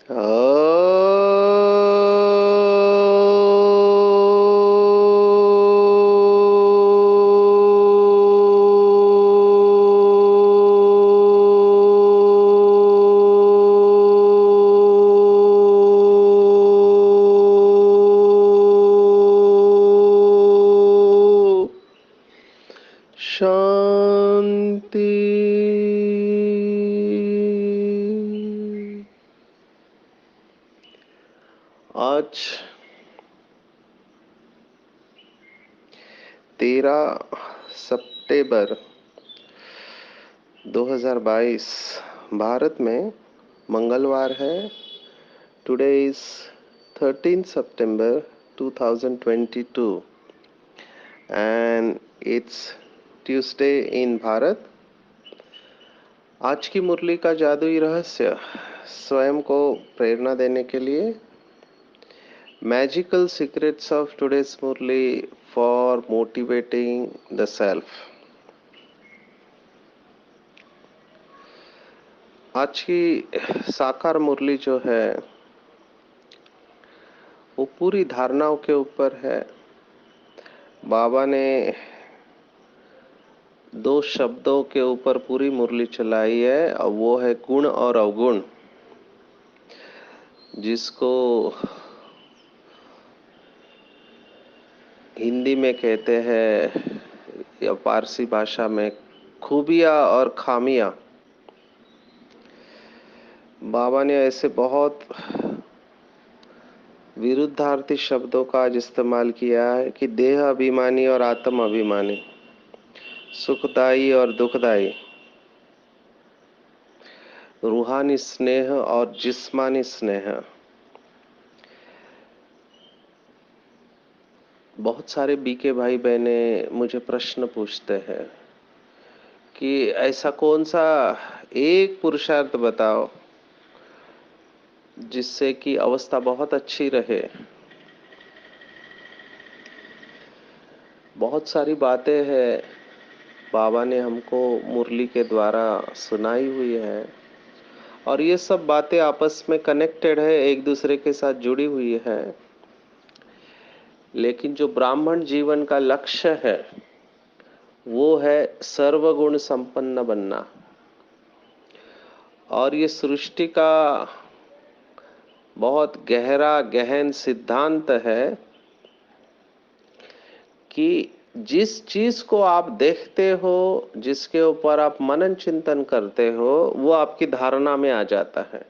शांति। आज 13 सितंबर 2022 भारत में मंगलवार है। Today is 13 September 2022 and it's Tuesday in Bharat. आज की मुरली का जादुई रहस्य स्वयं को प्रेरणा देने के लिए magical secrets of today's Murli for motivating the self. आज की साकार मुरली जो है वो पूरी धारणाओं के ऊपर है। बाबा ने 2 शब्दों के ऊपर पूरी मुरली चलाई है और वो है गुण और अवगुण, जिसको हिंदी में कहते हैं या पारसी भाषा में खूबियाँ और खामियाँ। बाबा ने ऐसे बहुत विरुद्धार्थी शब्दों का आज इस्तेमाल किया है कि देह अभिमानी और आत्म अभिमानी, सुखदाई और दुखदाई, रूहानी स्नेह और जिस्मानी स्नेह। बहुत सारे बीके भाई बहने मुझे प्रश्न पूछते हैं कि ऐसा कौन सा एक पुरुषार्थ बताओ जिससे कि अवस्था बहुत अच्छी रहे। बहुत सारी बातें हैं बाबा ने हमको मुरली के द्वारा सुनाई हुई है और ये सब बातें आपस में कनेक्टेड है, एक दूसरे के साथ जुड़ी हुई है। लेकिन जो ब्राह्मण जीवन का लक्ष्य है वो है सर्वगुण संपन्न बनना। और ये सृष्टि का बहुत गहरा गहन सिद्धांत है कि जिस चीज को आप देखते हो, जिसके ऊपर आप मनन चिंतन करते हो, वो आपकी धारणा में आ जाता है।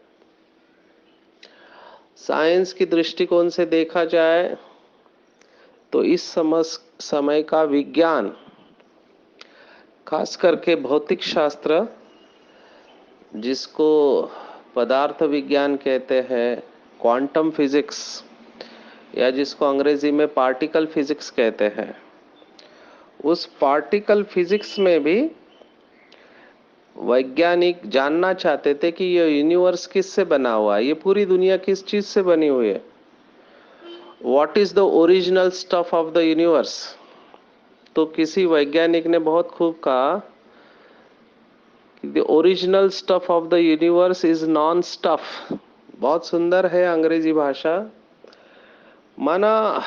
साइंस की दृष्टिकोण से देखा जाए तो इस समय का विज्ञान, खास करके भौतिक शास्त्र, जिसको पदार्थ विज्ञान कहते हैं, क्वांटम फिजिक्स या जिसको अंग्रेजी में पार्टिकल फिजिक्स कहते हैं, उस पार्टिकल फिजिक्स में भी वैज्ञानिक जानना चाहते थे कि ये यूनिवर्स किससे बना हुआ है, ये पूरी दुनिया किस चीज से बनी हुई है, what is the original stuff of the universe. तो किसी वैज्ञानिक ने बहुत खूब कहा कि the original stuff of the universe is non stuff. बहुत सुंदर है अंग्रेजी भाषा। माना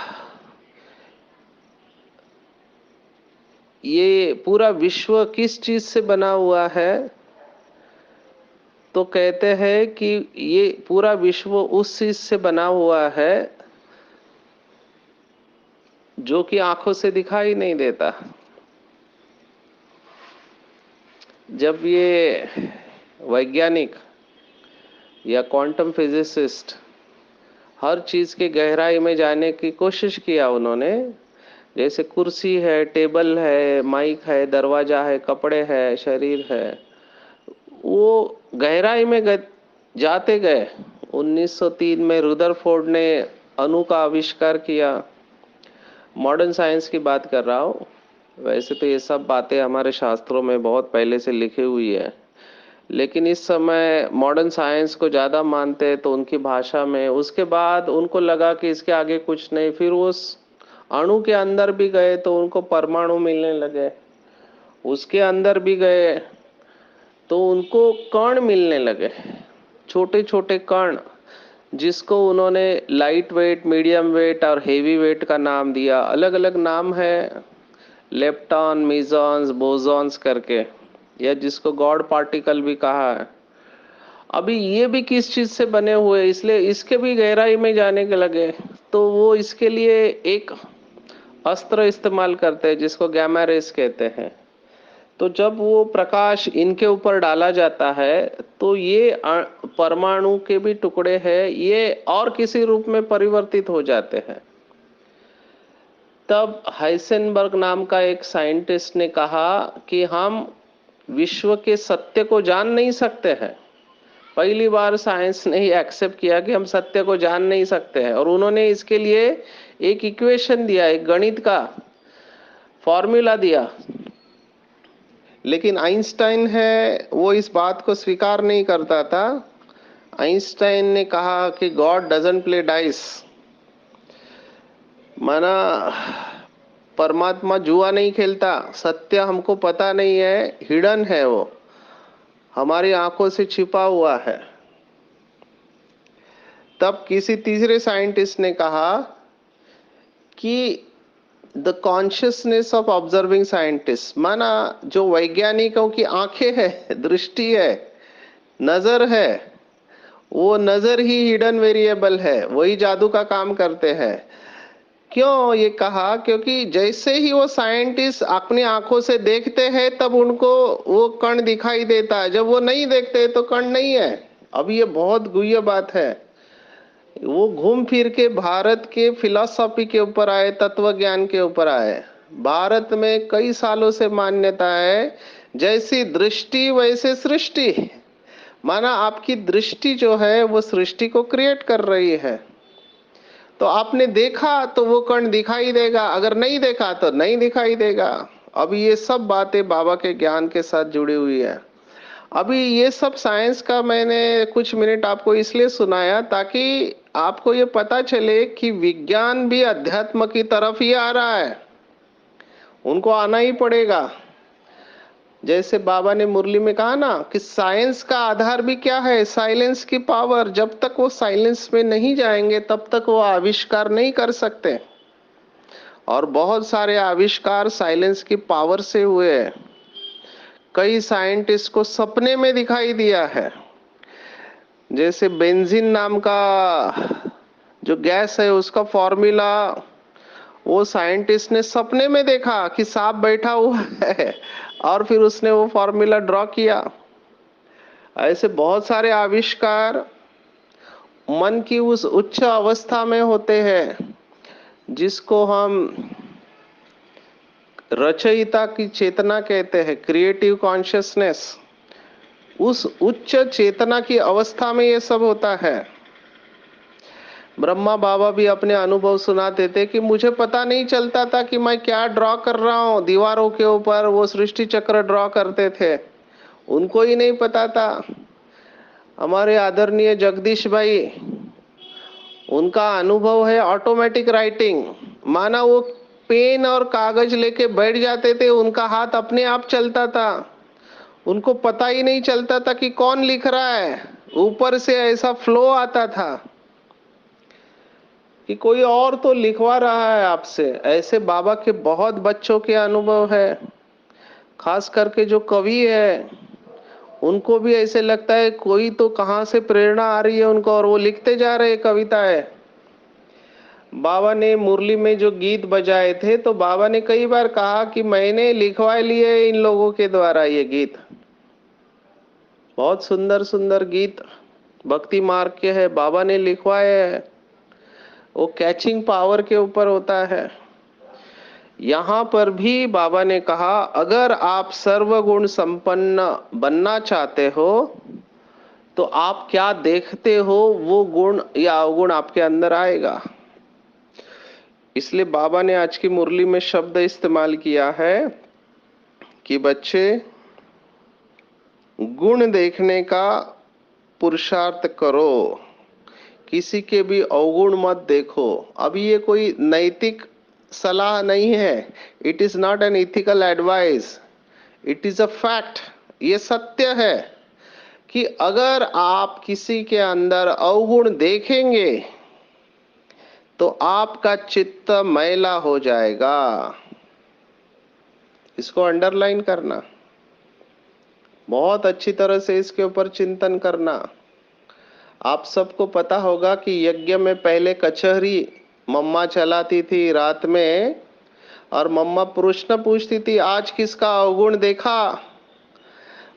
ये पूरा विश्व किस चीज से बना हुआ है, तो कहते हैं कि ये पूरा विश्व उस चीज से बना हुआ है जो कि आंखों से दिखाई नहीं देता। जब ये वैज्ञानिक या क्वांटम फिजिसिस्ट हर चीज के गहराई में जाने की कोशिश किया उन्होंने, जैसे कुर्सी है, टेबल है, माइक है, दरवाजा है, कपड़े है, शरीर है, वो गहराई में जाते गए। 1903 में रुदरफोर्ड ने अणु का आविष्कार किया। मॉडर्न साइंस की बात कर रहा हूँ। वैसे तो ये सब बातें हमारे शास्त्रों में बहुत पहले से लिखी हुई है, लेकिन इस समय मॉडर्न साइंस को ज़्यादा मानते हैं तो उनकी भाषा में। उसके बाद उनको लगा कि इसके आगे कुछ नहीं, फिर उस अणु के अंदर भी गए तो उनको परमाणु मिलने लगे, उसके अंदर भी गए तो उनको कण मिलने लगे, छोटे छोटे कण, जिसको उन्होंने लाइट वेट, मीडियम वेट और हेवी वेट का नाम दिया। अलग अलग नाम है, लेप्टॉन, मीजॉन्स, बोसॉन्स करके, या जिसको गॉड पार्टिकल भी कहा है। अभी ये भी किस चीज से बने हुए, इसलिए इसके भी गहराई में जाने के लगे, तो वो इसके लिए एक अस्त्र इस्तेमाल करते हैं जिसको गैमा रेस कहते हैं। तो जब वो प्रकाश इनके ऊपर डाला जाता है तो ये परमाणु के भी टुकड़े हैं, ये और किसी रूप में परिवर्तित हो जाते हैं। तब हाइसेनबर्ग नाम का एक साइंटिस्ट ने कहा कि हम विश्व के सत्य को जान नहीं सकते हैं। पहली बार साइंस ने ही एक्सेप्ट किया कि हम सत्य को जान नहीं सकते हैं, और उन्होंने इसके लिए एक इक्वेशन दिया, एक गणित का फॉर्मूला दिया। लेकिन आइंस्टाइन है वो इस बात को स्वीकार नहीं करता था। आइंस्टाइन ने कहा कि गॉड डजंट प्ले डाइस, माना परमात्मा जुआ नहीं खेलता, सत्य हमको पता नहीं है, हिडन है, वो हमारी आंखों से छिपा हुआ है। तब किसी तीसरे साइंटिस्ट ने कहा कि the consciousness of observing scientist, माना जो वैज्ञानिकों की आंखें है, दृष्टि है, नजर है, वो नजर ही हिडन वेरिएबल है, वही जादू का काम करते हैं। क्यों ये कहा? क्योंकि जैसे ही वो साइंटिस्ट अपनी आंखों से देखते हैं तब उनको वो कण दिखाई देता है, जब वो नहीं देखते तो कण नहीं है। अब ये बहुत गुह्य बात है। वो घूम फिर के भारत के फिलॉसफी के ऊपर आए, तत्व ज्ञान के ऊपर आए। भारत में कई सालों से मान्यता है, जैसी दृष्टि वैसे सृष्टि, माना आपकी दृष्टि जो है वो सृष्टि को क्रिएट कर रही है। तो आपने देखा तो वो कण दिखाई देगा, अगर नहीं देखा तो नहीं दिखाई देगा। अब ये सब बातें बाबा के ज्ञान के साथ जुड़ी हुई है। अभी ये सब साइंस का मैंने कुछ मिनट आपको इसलिए सुनाया ताकि आपको ये पता चले कि विज्ञान भी अध्यात्म की तरफ ही आ रहा है, उनको आना ही पड़ेगा। जैसे बाबा ने मुरली में कहा ना कि साइंस का आधार भी क्या है? साइलेंस की पावर। जब तक वो साइलेंस में नहीं जाएंगे तब तक वो आविष्कार नहीं कर सकते, और बहुत सारे आविष्कार साइलेंस की पावर से हुए हैं। कई साइंटिस्ट को सपने में दिखाई दिया है। जैसे बेंजीन नाम का जो गैस है उसका फॉर्मूला वो साइंटिस्ट ने सपने में देखा कि सांप बैठा हुआ है, और फिर उसने वो फॉर्मूला ड्रॉ किया। ऐसे बहुत सारे आविष्कार मन की उस उच्च अवस्था में होते हैं जिसको हम रचयिता की चेतना कहते हैं, क्रिएटिव कॉन्शियसनेस। उस उच्च चेतना की अवस्था में ये सब होता है। ब्रह्मा बाबा भी अपने अनुभव सुनाते थे कि मुझे पता नहीं चलता था कि मैं क्या ड्रॉ कर रहा हूँ। दीवारों के ऊपर वो सृष्टि चक्र ड्रॉ करते थे, उनको ही नहीं पता था। हमारे आदरणीय जगदीश भाई, उनका अनुभव है ऑटोमेटिक राइटिंग, माना वो पेन और कागज लेके बैठ जाते थे, उनका हाथ अपने आप चलता था, उनको पता ही नहीं चलता था कि कौन लिख रहा है। ऊपर से ऐसा फ्लो आता था कि कोई और तो लिखवा रहा है आपसे। ऐसे बाबा के बहुत बच्चों के अनुभव है, खास करके जो कवि है उनको भी ऐसे लगता है कोई तो कहाँ से प्रेरणा आ रही है उनको, और वो लिखते जा रहे कविताएं। बाबा ने मुरली में जो गीत बजाए थे तो बाबा ने कई बार कहा कि मैंने लिखवा लिए इन लोगों के द्वारा ये गीत। बहुत सुंदर सुंदर गीत भक्ति मार्ग के है, बाबा ने लिखवाए हैं। वो कैचिंग पावर के ऊपर होता है। यहाँ पर भी बाबा ने कहा अगर आप सर्वगुण संपन्न बनना चाहते हो तो आप क्या देखते हो वो गुण या अवगुण आपके अंदर आएगा। इसलिए बाबा ने आज की मुरली में शब्द इस्तेमाल किया है कि बच्चे गुण देखने का पुरुषार्थ करो, किसी के भी अवगुण मत देखो। अभी ये कोई नैतिक सलाह नहीं है, it is not an ethical advice, it is a fact, ये सत्य है। कि अगर आप किसी के अंदर अवगुण देखेंगे तो आपका चित्त मैला हो जाएगा। इसको अंडरलाइन करना, बहुत अच्छी तरह से इसके ऊपर चिंतन करना। आप सबको पता होगा कि यज्ञ में पहले कचहरी मम्मा चलाती थी रात में, और मम्मा प्रश्न पूछती थी आज किसका अवगुण देखा,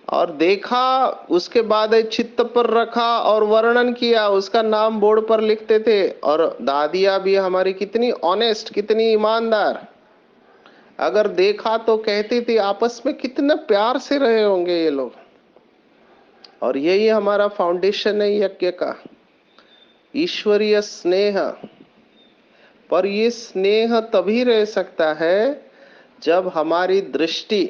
और देखा उसके बाद चित्त पर रखा और वर्णन किया, उसका नाम बोर्ड पर लिखते थे। और दादिया भी हमारी कितनी ऑनेस्ट, कितनी ईमानदार, अगर देखा तो कहती थी। आपस में कितने प्यार से रहे होंगे ये लोग। और यही हमारा फाउंडेशन है यज्ञ का, ईश्वरीय स्नेह। पर ये स्नेह तभी रह सकता है जब हमारी दृष्टि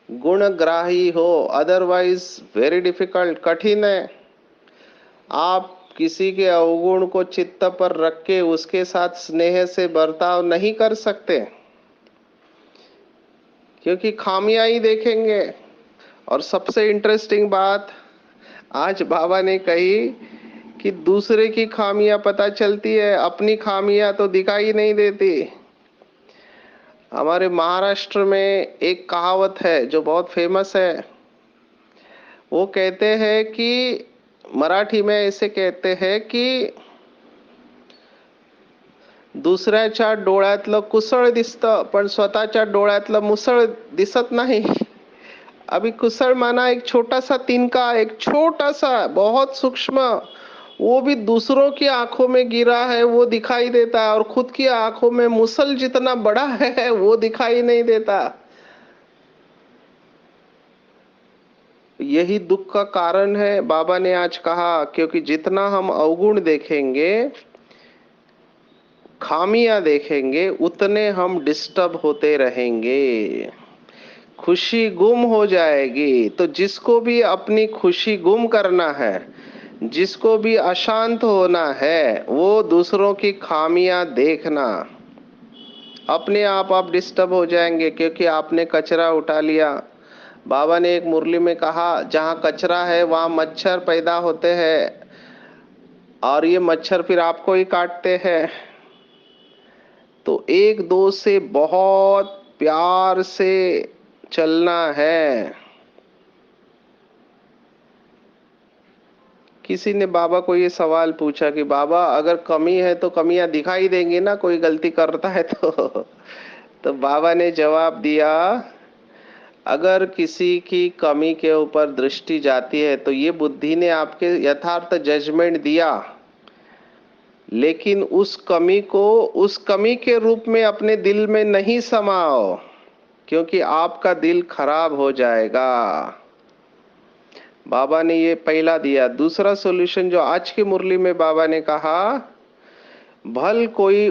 गुणग्राही हो, अदरवाइज वेरी डिफिकल्ट, कठिन है। आप किसी के अवगुण को चित्त पर रख के उसके साथ स्नेह से बर्ताव नहीं कर सकते, क्योंकि खामियां ही देखेंगे। और सबसे इंटरेस्टिंग बात आज बाबा ने कही कि दूसरे की खामियां पता चलती है, अपनी खामियां तो दिखाई नहीं देती। हमारे महाराष्ट्र में एक कहावत है जो बहुत फेमस है। वो कहते हैं कि मराठी में ऐसे कहते हैं कि दुसऱ्याच्या डोळ्यातलं कुसळ दिसतं पण स्वतःच्या डोळ्यातलं मुसळ दिसत नाही। अभी कुसळ माना एक छोटा सा तिनका, एक छोटा सा बहुत सूक्ष्म, वो भी दूसरों की आंखों में गिरा है वो दिखाई देता है, और खुद की आंखों में मुसल जितना बड़ा है वो दिखाई नहीं देता। यही दुख का कारण है, बाबा ने आज कहा, क्योंकि जितना हम अवगुण देखेंगे, खामियां देखेंगे, उतने हम डिस्टर्ब होते रहेंगे, खुशी गुम हो जाएगी। तो जिसको भी अपनी खुशी गुम करना है, जिसको भी अशांत होना है, वो दूसरों की खामियां देखना। अपने आप डिस्टर्ब हो जाएंगे, क्योंकि आपने कचरा उठा लिया। बाबा ने एक मुरली में कहा जहाँ कचरा है वहाँ मच्छर पैदा होते हैं, और ये मच्छर फिर आपको ही काटते हैं। तो एक दो से बहुत प्यार से चलना है। किसी ने बाबा को ये सवाल पूछा कि बाबा अगर कमी है तो कमियां दिखाई देंगी ना, कोई गलती करता है तो बाबा ने जवाब दिया, अगर किसी की कमी के ऊपर दृष्टि जाती है तो ये बुद्धि ने आपके यथार्थ जजमेंट दिया, लेकिन उस कमी को उस कमी के रूप में अपने दिल में नहीं समाओ, क्योंकि आपका दिल खराब हो जाएगा। बाबा ने ये पहला दिया। दूसरा सॉल्यूशन जो आज की मुरली में बाबा ने कहा, भल कोई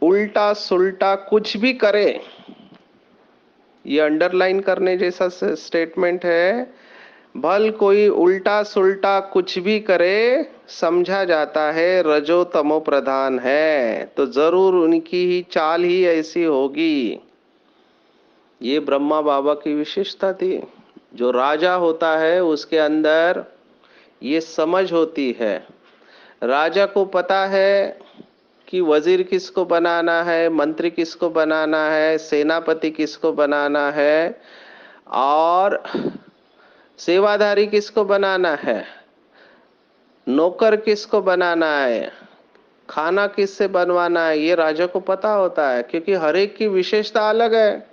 उल्टा सुल्टा कुछ भी करे, ये अंडरलाइन करने जैसा स्टेटमेंट है। भल कोई उल्टा सुल्टा कुछ भी करे, समझा जाता है रजो तमो प्रधान है, तो जरूर उनकी ही चाल ही ऐसी होगी। ये ब्रह्मा बाबा की विशेषता थी। जो राजा होता है उसके अंदर ये समझ होती है। राजा को पता है कि वजीर किसको बनाना है, मंत्री किसको बनाना है, सेनापति किसको बनाना है, और सेवाधारी किसको बनाना है, नौकर किसको बनाना है, खाना किससे बनवाना है, ये राजा को पता होता है। क्योंकि हर एक की विशेषता अलग है।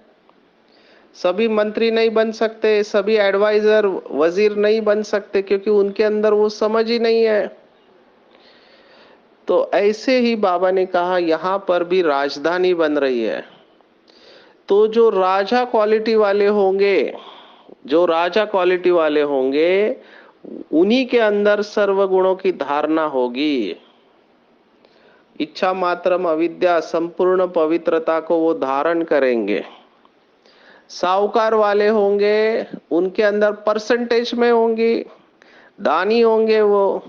सभी मंत्री नहीं बन सकते, सभी एडवाइजर वजीर नहीं बन सकते, क्योंकि उनके अंदर वो समझ ही नहीं है। तो ऐसे ही बाबा ने कहा यहाँ पर भी राजधानी बन रही है। तो जो राजा क्वालिटी वाले होंगे, जो राजा क्वालिटी वाले होंगे, उन्हीं के अंदर सर्व गुणों की धारणा होगी। इच्छा मात्रम अविद्या संपूर्ण पवित्रता को वो धारण करेंगे। साहूकार वाले होंगे, उनके अंदर परसेंटेज में होंगी, दानी होंगे वो।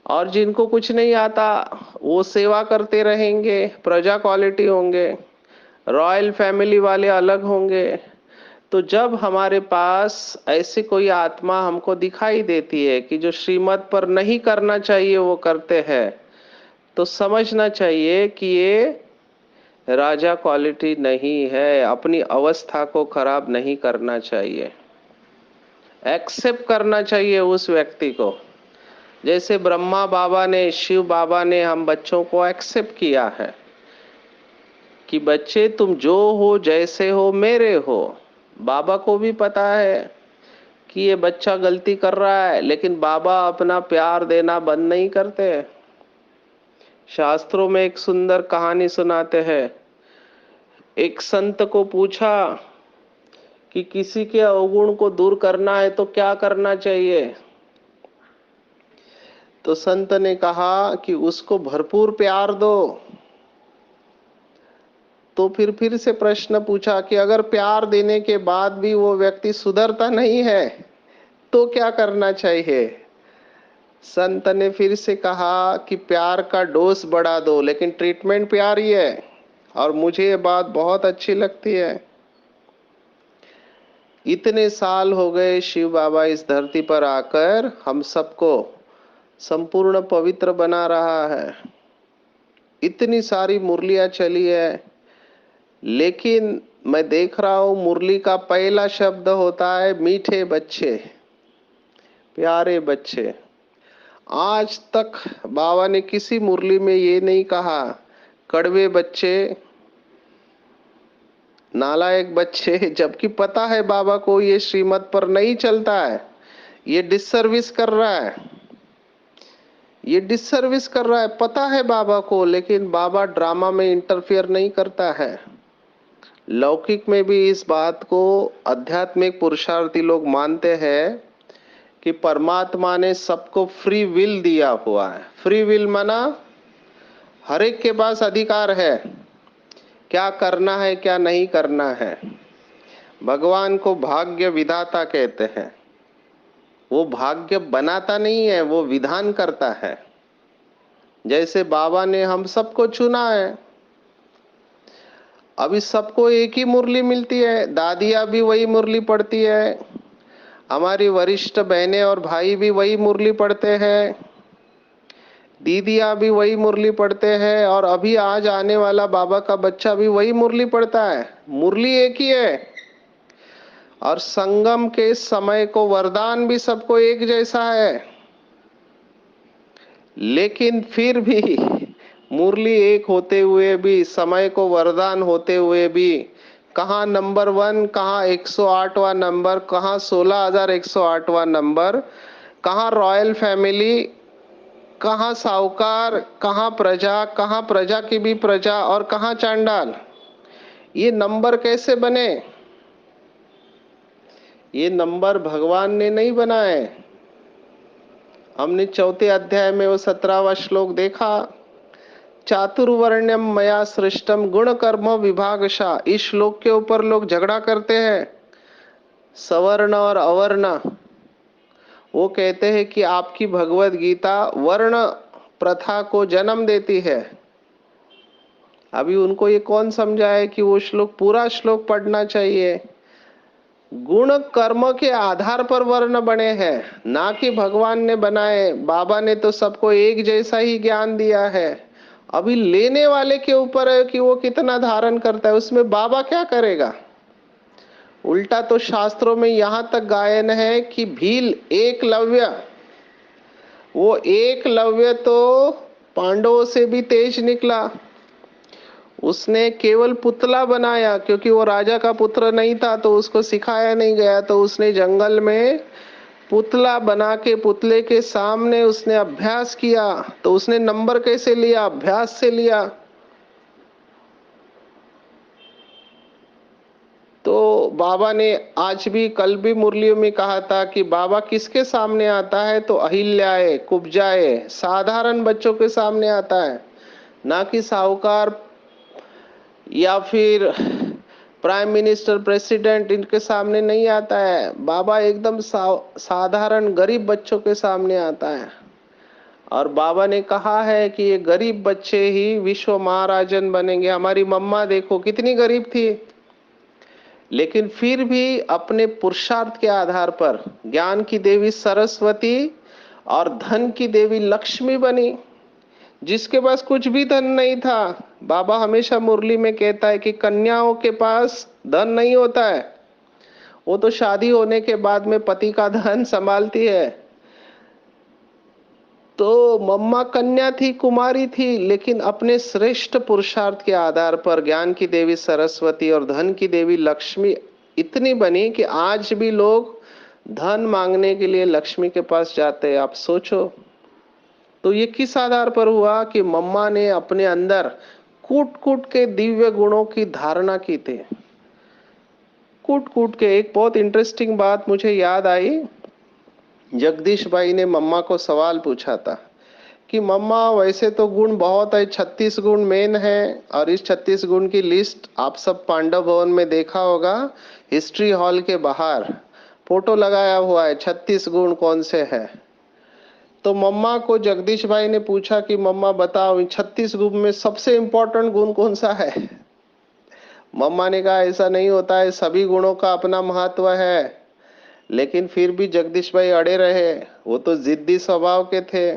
और जिनको कुछ नहीं आता वो सेवा करते रहेंगे, प्रजा क्वालिटी होंगे। रॉयल फैमिली वाले अलग होंगे। तो जब हमारे पास ऐसी कोई आत्मा हमको दिखाई देती है कि जो श्रीमत पर नहीं करना चाहिए वो करते हैं, तो समझना चाहिए कि ये राजा क्वालिटी नहीं है। अपनी अवस्था को खराब नहीं करना चाहिए, एक्सेप्ट करना चाहिए उस व्यक्ति को। जैसे ब्रह्मा बाबा ने, शिव बाबा ने हम बच्चों को एक्सेप्ट किया है कि बच्चे तुम जो हो, जैसे हो, मेरे हो। बाबा को भी पता है कि ये बच्चा गलती कर रहा है, लेकिन बाबा अपना प्यार देना बंद नहीं करते। शास्त्रों में एक सुंदर कहानी सुनाते हैं। एक संत को पूछा कि किसी के अवगुण को दूर करना है तो क्या करना चाहिए। तो संत ने कहा कि उसको भरपूर प्यार दो। तो फिर से प्रश्न पूछा कि अगर प्यार देने के बाद भी वो व्यक्ति सुधरता नहीं है तो क्या करना चाहिए। संत ने फिर से कहा कि प्यार का डोज बढ़ा दो, लेकिन ट्रीटमेंट प्यार ही है। और मुझे ये बात बहुत अच्छी लगती है। इतने साल हो गए शिव बाबा इस धरती पर आकर हम सबको संपूर्ण पवित्र बना रहा है। इतनी सारी मुरलियां चली है, लेकिन मैं देख रहा हूं मुरली का पहला शब्द होता है मीठे बच्चे, प्यारे बच्चे। आज तक बाबा ने किसी मुरली में ये नहीं कहा कड़वे बच्चे, नालायक बच्चे, जबकि पता है बाबा को ये श्रीमत पर नहीं चलता है, ये डिससर्विस कर रहा है, ये डिससर्विस कर रहा है, पता है बाबा को, लेकिन बाबा ड्रामा में इंटरफियर नहीं करता है। लौकिक में भी इस बात को आध्यात्मिक पुरुषार्थी लोग मानते हैं कि परमात्मा ने सबको फ्री विल दिया हुआ है। फ्री विल माना हर एक के पास अधिकार है क्या करना है क्या नहीं करना है। भगवान को भाग्य विधाता कहते हैं। वो भाग्य बनाता नहीं है, वो विधान करता है। जैसे बाबा ने हम सबको चुना है, अभी सबको एक ही मुरली मिलती है, दादियां भी वही मुरली पढ़ती है, हमारी वरिष्ठ बहनें और भाई भी वही मुरली पढ़ते हैं, दीदियां भी वही मुरली पढ़ते हैं, और अभी आज आने वाला बाबा का बच्चा भी वही मुरली पढ़ता है। मुरली एक ही है। और संगम के समय को वरदान भी सबको एक जैसा है, लेकिन फिर भी मुरली एक होते हुए भी, समय को वरदान होते हुए भी, कहाँ नंबर 1, कहाँ 108वां नंबर, कहाँ 16,108वां नंबर, कहाँ रॉयल फैमिली, कहाँ साहूकार, कहाँ प्रजा की भी प्रजा, और कहाँ चांडाल। ये नंबर कैसे बने? ये नंबर भगवान ने नहीं बनाए। हमने चौथे अध्याय में वो 17वां श्लोक देखा, चातुर्वर्ण्यम मया सृष्टम गुण कर्म विभागशा। इस श्लोक के ऊपर लोग झगड़ा करते हैं, सवर्ण और अवर्ण। वो कहते हैं कि आपकी भगवत गीता वर्ण प्रथा को जन्म देती है। अभी उनको ये कौन समझाए कि वो श्लोक, पूरा श्लोक पढ़ना चाहिए। गुण कर्म के आधार पर वर्ण बने हैं, ना कि भगवान ने बनाए। बाबा ने तो सबको एक जैसा ही ज्ञान दिया है। अभी लेने वाले के ऊपर है कि वो कितना धारण करता है, उसमें बाबा क्या करेगा। उल्टा तो शास्त्रों में यहां तक गायन है कि भील एकलव्य, वो एकलव्य तो पांडवों से भी तेज निकला। उसने केवल पुतला बनाया, क्योंकि वो राजा का पुत्र नहीं था तो उसको सिखाया नहीं गया, तो उसने जंगल में पुतला बना के पुतले के सामने उसने अभ्यास किया। तो उसने नंबर कैसे लिया? अभ्यास से लिया। तो बाबा ने आज भी, कल भी मुरलियों में कहा था कि बाबा किसके सामने आता है? तो अहिल्याए, कुब्जाए, साधारण बच्चों के सामने आता है, ना कि साहूकार या फिर प्राइम मिनिस्टर, प्रेसिडेंट, इनके सामने नहीं आता है। बाबा एकदम साधारण गरीब बच्चों के सामने आता है। और बाबा ने कहा है कि ये गरीब बच्चे ही विश्व महाराजन बनेंगे। हमारी मम्मा देखो कितनी गरीब थी, लेकिन फिर भी अपने पुरुषार्थ के आधार पर ज्ञान की देवी सरस्वती और धन की देवी लक्ष्मी बनी। जिसके पास कुछ भी धन नहीं था, बाबा हमेशा मुरली में कहता है कि कन्याओं के पास धन नहीं होता है, वो तो शादी होने के बाद में पति का धन संभालती है। तो मम्मा कन्या थी, कुमारी थी, लेकिन अपने श्रेष्ठ पुरुषार्थ के आधार पर ज्ञान की देवी सरस्वती और धन की देवी लक्ष्मी इतनी बनी कि आज भी लोग धन मांगने के लिए लक्ष्मी के पास जाते हैं। आप सोचो, तो ये किस आधार पर हुआ कि मम्मा ने अपने अंदर कूट कूट के दिव्य गुणों की धारणा की थी। कूट कूट के एक बहुत इंटरेस्टिंग बात मुझे याद आई। जगदीश भाई ने मम्मा को सवाल पूछा था कि मम्मा वैसे तो गुण बहुत है, 36 गुण मेन है, और इस 36 गुण की लिस्ट आप सब पांडव भवन में देखा होगा, हिस्ट्री हॉल के बाहर फोटो लगाया हुआ है, 36 गुण कौन से है। तो मम्मा को जगदीश भाई ने पूछा कि मम्मा बताओ, इन 36 गुण में सबसे इंपॉर्टेंट गुण कौन सा है। मम्मा ने कहा ऐसा नहीं होता है, सभी गुणों का अपना महत्व है। लेकिन फिर भी जगदीश भाई अड़े रहे, वो तो जिद्दी स्वभाव के थे।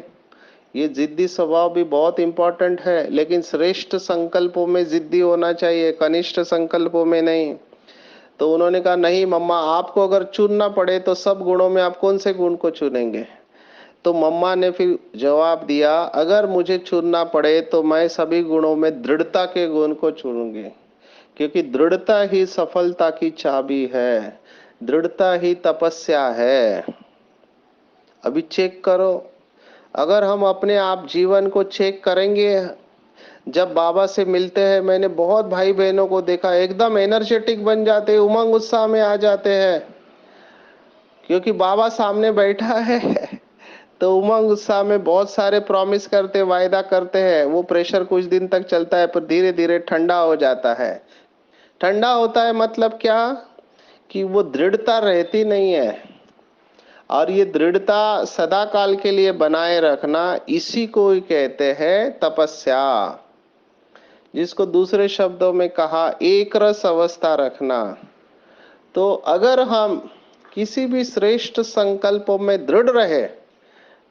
ये जिद्दी स्वभाव भी बहुत इंपॉर्टेंट है, लेकिन श्रेष्ठ संकल्पों में जिद्दी होना चाहिए, कनिष्ठ संकल्पों में नहीं। तो उन्होंने कहा नहीं मम्मा, आपको अगर चुनना पड़े तो सब गुणों में आप कौन से गुण को चुनेंगे। तो मम्मा ने फिर जवाब दिया, अगर मुझे चुनना पड़े तो मैं सभी गुणों में दृढ़ता के गुण को चुनूंगी, क्योंकि दृढ़ता ही सफलता की चाबी है, दृढ़ता ही तपस्या है। अभी चेक करो, अगर हम अपने आप जीवन को चेक करेंगे, जब बाबा से मिलते हैं, मैंने बहुत भाई बहनों को देखा एकदम एनर्जेटिक बन जाते हैं, उमंग उत्साह में आ जाते हैं, क्योंकि बाबा सामने बैठा है। तो उमंग उत्साह में बहुत सारे प्रॉमिस करते, वायदा करते हैं, वो प्रेशर कुछ दिन तक चलता है, पर धीरे धीरे ठंडा हो जाता है। ठंडा होता है मतलब क्या, कि वो दृढ़ता रहती नहीं है। और ये दृढ़ता सदा काल के लिए बनाए रखना, इसी को ही कहते हैं तपस्या, जिसको दूसरे शब्दों में कहा एक रस अवस्था रखना। तो अगर हम किसी भी श्रेष्ठ संकल्पों में दृढ़ रहे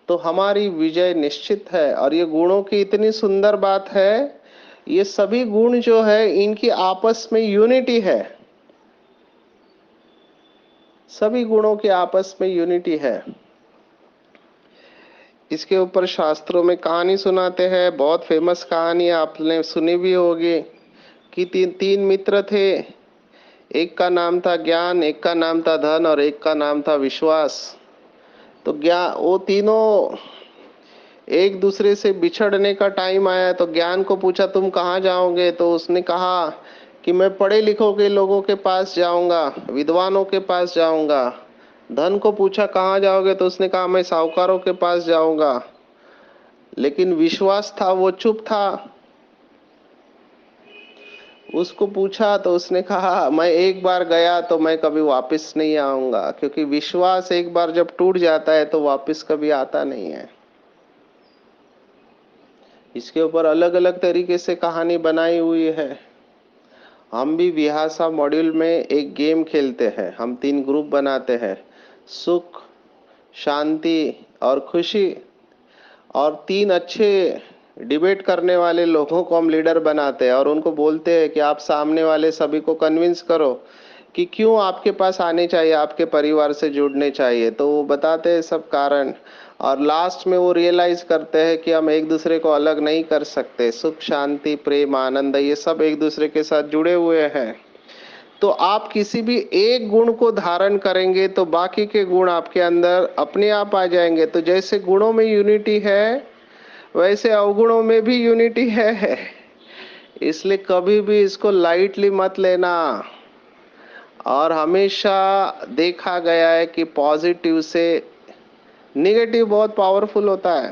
तो हमारी विजय निश्चित है। और ये गुणों की इतनी सुंदर बात है, ये सभी गुण जो है इनकी आपस में यूनिटी है, सभी गुणों की आपस में यूनिटी है। इसके ऊपर शास्त्रों में कहानी सुनाते हैं, बहुत फेमस कहानी आपने सुनी भी होगी, कि तीन तीन मित्र थे, एक का नाम था ज्ञान, एक का नाम था धन और एक का नाम था विश्वास। तो ज्ञान, वो तीनों एक दूसरे से बिछड़ने का टाइम आया तो ज्ञान को पूछा तुम कहाँ जाओगे, तो उसने कहा कि मैं पढ़े लिखों के लोगों के पास जाऊंगा, विद्वानों के पास जाऊंगा। धन को पूछा कहाँ जाओगे, तो उसने कहा मैं साहूकारों के पास जाऊंगा। लेकिन विश्वास था, वो चुप था। उसको पूछा तो उसने कहा मैं एक बार गया तो मैं कभी वापस नहीं आऊंगा, क्योंकि विश्वास एक बार जब टूट जाता है तो वापस कभी आता नहीं है। इसके ऊपर अलग अलग तरीके से कहानी बनाई हुई है। हम भी विहासा मॉड्यूल में एक गेम खेलते हैं, हम 3 ग्रुप बनाते हैं, सुख, शांति और खुशी, और 3 अच्छे डिबेट करने वाले लोगों को हम लीडर बनाते हैं और उनको बोलते हैं कि आप सामने वाले सभी को कन्विंस करो कि क्यों आपके पास आने चाहिए, आपके परिवार से जुड़ने चाहिए। तो वो बताते हैं सब कारण, और लास्ट में वो रियलाइज करते हैं कि हम एक दूसरे को अलग नहीं कर सकते, सुख शांति प्रेम आनंद ये सब एक दूसरे के साथ जुड़े हुए हैं। तो आप किसी भी एक गुण को धारण करेंगे तो बाकी के गुण आपके अंदर अपने आप आ जाएंगे। तो जैसे गुणों में यूनिटी है, वैसे अवगुणों में भी यूनिटी है। इसलिए कभी भी इसको लाइटली मत लेना। और हमेशा देखा गया है कि पॉजिटिव से निगेटिव बहुत पावरफुल होता है।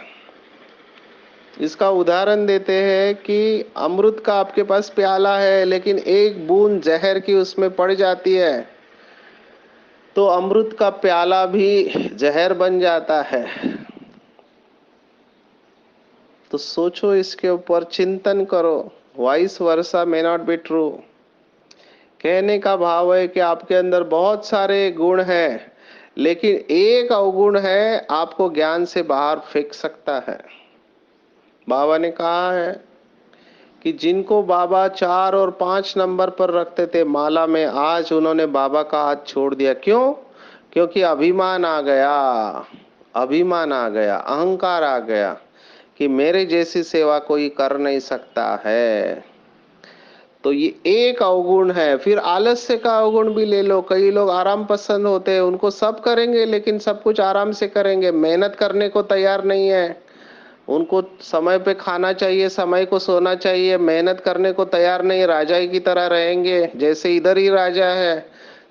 इसका उदाहरण देते हैं कि अमृत का आपके पास प्याला है, लेकिन एक बूंद जहर की उसमें पड़ जाती है तो अमृत का प्याला भी जहर बन जाता है। तो सोचो, इसके ऊपर चिंतन करो। Vice versa may not be true. कहने का भाव है कि आपके अंदर बहुत सारे गुण हैं, लेकिन एक अवगुण है आपको ज्ञान से बाहर फेंक सकता है। बाबा ने कहा है कि जिनको बाबा 4 और 5 नंबर पर रखते थे माला में, आज उन्होंने बाबा का हाथ छोड़ दिया। क्यों? क्योंकि अभिमान आ गया, अभिमान आ गया, अहंकार आ गया कि मेरे जैसी सेवा कोई कर नहीं सकता है। तो ये एक अवगुण है। फिर आलस्य का अवगुण भी ले लो। कई लोग आराम पसंद होते हैं, उनको सब करेंगे लेकिन सब कुछ आराम से करेंगे, मेहनत करने को तैयार नहीं है। उनको समय पे खाना चाहिए, समय को सोना चाहिए, मेहनत करने को तैयार नहीं, राजा की तरह रहेंगे जैसे इधर ही राजा है।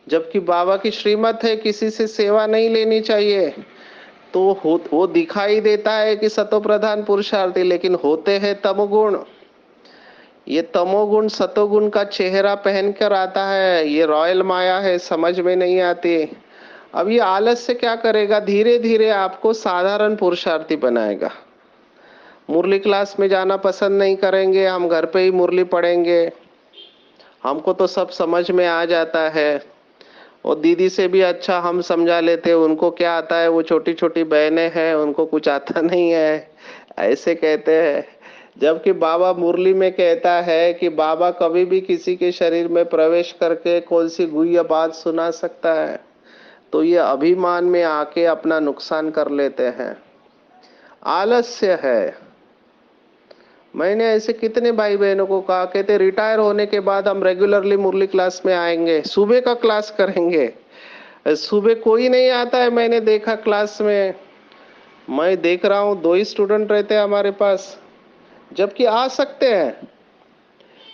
जबकि बाबा की श्रीमत है किसी से सेवा नहीं लेनी चाहिए। तो वो दिखाई देता है कि सतो प्रधान पुरुषार्थी, लेकिन होते हैं तमोगुण। ये तमोगुण सतोगुण का चेहरा पहनकर आता है। ये रॉयल माया है, समझ में नहीं आती। अब ये आलस से क्या करेगा? धीरे धीरे आपको साधारण पुरुषार्थी बनाएगा। मुरली क्लास में जाना पसंद नहीं करेंगे, हम घर पे ही मुरली पढ़ेंगे, हमको तो सब समझ में आ जाता है, और दीदी से भी अच्छा हम समझा लेते हैं, उनको क्या आता है, वो छोटी छोटी बहनें हैं, उनको कुछ आता नहीं है, ऐसे कहते हैं। जबकि बाबा मुरली में कहता है कि बाबा कभी भी किसी के शरीर में प्रवेश करके कौन सी गुह्य बात सुना सकता है। तो ये अभिमान में आके अपना नुकसान कर लेते हैं, आलस्य है। मैंने ऐसे कितने भाई बहनों को कहा, कहते रिटायर होने के बाद हम रेगुलरली मुरली क्लास में आएंगे, सुबह का क्लास करेंगे। सुबह कोई नहीं आता है, मैंने देखा क्लास में। मैं देख रहा हूँ 2 ही स्टूडेंट रहते हैं हमारे पास, जबकि आ सकते हैं।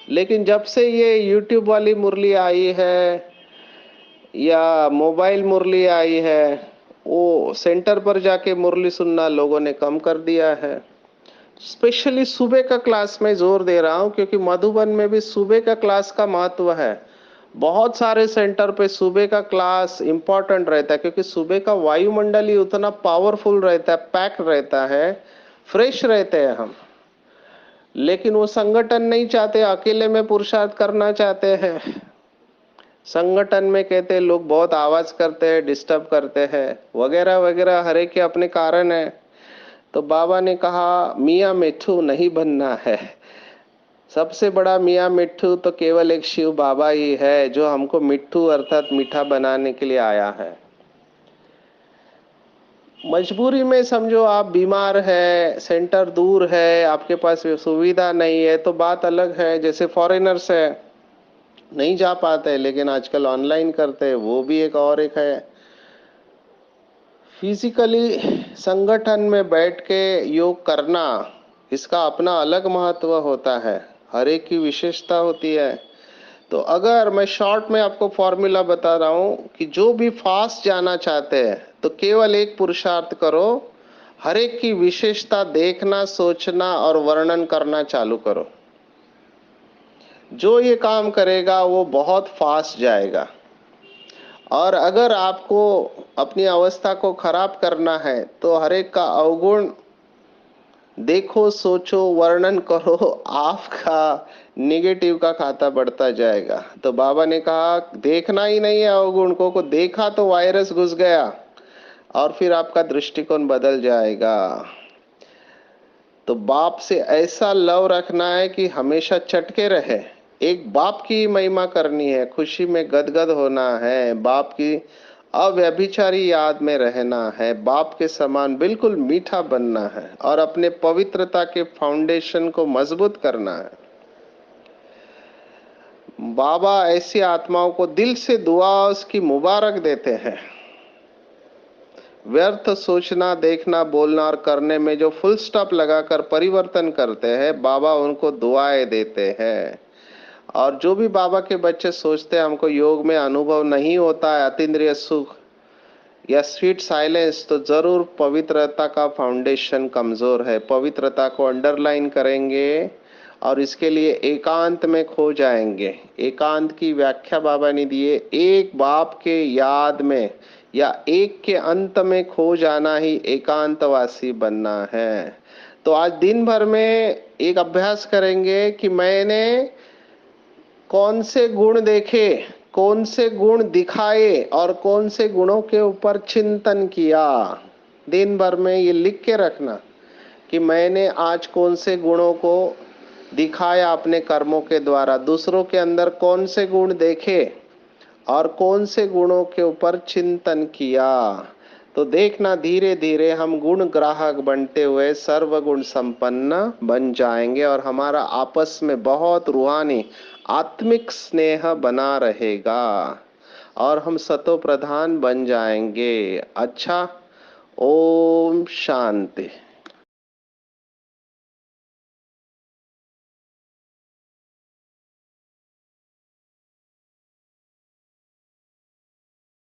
लेकिन जब से ये यूट्यूब वाली मुरली आई है या मोबाइल मुरली आई है, वो सेंटर पर जाके मुरली सुनना लोगों ने कम कर दिया है। स्पेशली सुबह का क्लास में जोर दे रहा हूं, क्योंकि मधुबन में भी सुबह का क्लास का महत्व है। बहुत सारे सेंटर पे सुबह का क्लास इंपॉर्टेंट रहता है, क्योंकि सुबह का वायुमंडल ही उतना पावरफुल रहता है, पैक रहता है, फ्रेश रहते हैं हम। लेकिन वो संगठन नहीं चाहते, अकेले में पुरुषार्थ करना चाहते हैं। संगठन में कहते हैं लोग बहुत आवाज करते हैं, डिस्टर्ब करते हैं, वगैरह वगैरह, हर एक के अपने कारण है। तो बाबा ने कहा मियाँ मिट्ठू नहीं बनना है। सबसे बड़ा मियाँ मिट्ठू तो केवल एक शिव बाबा ही है, जो हमको मिट्ठू अर्थात मीठा बनाने के लिए आया है। मजबूरी में समझो आप बीमार है, सेंटर दूर है, आपके पास सुविधा नहीं है, तो बात अलग है। जैसे फॉरेनर्स है, नहीं जा पाते, लेकिन आजकल ऑनलाइन करते हैं, वो भी एक और एक है। फिजिकली संगठन में बैठ के योग करना, इसका अपना अलग महत्व होता है, हर एक की विशेषता होती है। तो अगर मैं शॉर्ट में आपको फॉर्मूला बता रहा हूं कि जो भी फास्ट जाना चाहते हैं तो केवल एक पुरुषार्थ करो, हर एक की विशेषता देखना, सोचना और वर्णन करना चालू करो। जो ये काम करेगा वो बहुत फास्ट जाएगा। और अगर आपको अपनी अवस्था को खराब करना है तो हर एक का अवगुण देखो, सोचो, वर्णन करो, आपका निगेटिव का खाता बढ़ता जाएगा। तो बाबा ने कहा देखना ही नहीं है अवगुण को देखा तो वायरस घुस गया और फिर आपका दृष्टिकोण बदल जाएगा। तो बाप से ऐसा लव रखना है कि हमेशा चटके रहे। एक बाप की महिमा करनी है, खुशी में गदगद होना है, बाप की अव्यभिचारी याद में रहना है, बाप के समान बिल्कुल मीठा बनना है और अपने पवित्रता के फाउंडेशन को मजबूत करना है। बाबा ऐसी आत्माओं को दिल से दुआ उसकी मुबारक देते हैं। व्यर्थ सोचना, देखना, बोलना और करने में जो फुल स्टॉप लगाकर परिवर्तन करते हैं, बाबा उनको दुआएं देते हैं। और जो भी बाबा के बच्चे सोचते हैं हमको योग में अनुभव नहीं होता है अतीन्द्रिय सुख या स्वीट साइलेंस, तो जरूर पवित्रता का फाउंडेशन कमजोर है। पवित्रता को अंडरलाइन करेंगे और इसके लिए एकांत में खो जाएंगे। एकांत की व्याख्या बाबा ने दी है, एक बाप के याद में या एक के अंत में खो जाना ही एकांतवासी बनना है। तो आज दिन भर में एक अभ्यास करेंगे कि मैंने कौन से गुण देखे, कौन से गुण दिखाए और कौन से गुणों के ऊपर चिंतन किया। दिन भर में ये लिख के रखना कि मैंने आज कौन से गुणों को दिखाया अपने कर्मों के द्वारा, दूसरों के अंदर कौन से गुण देखे और कौन से गुणों के ऊपर चिंतन किया। तो देखना धीरे धीरे हम गुण ग्राहक बनते हुए सर्वगुण संपन्न बन जाएंगे और हमारा आपस में बहुत रूहानी आत्मिक स्नेह बना रहेगा और हम सतो प्रधान बन जाएंगे। अच्छा, ओम शांति।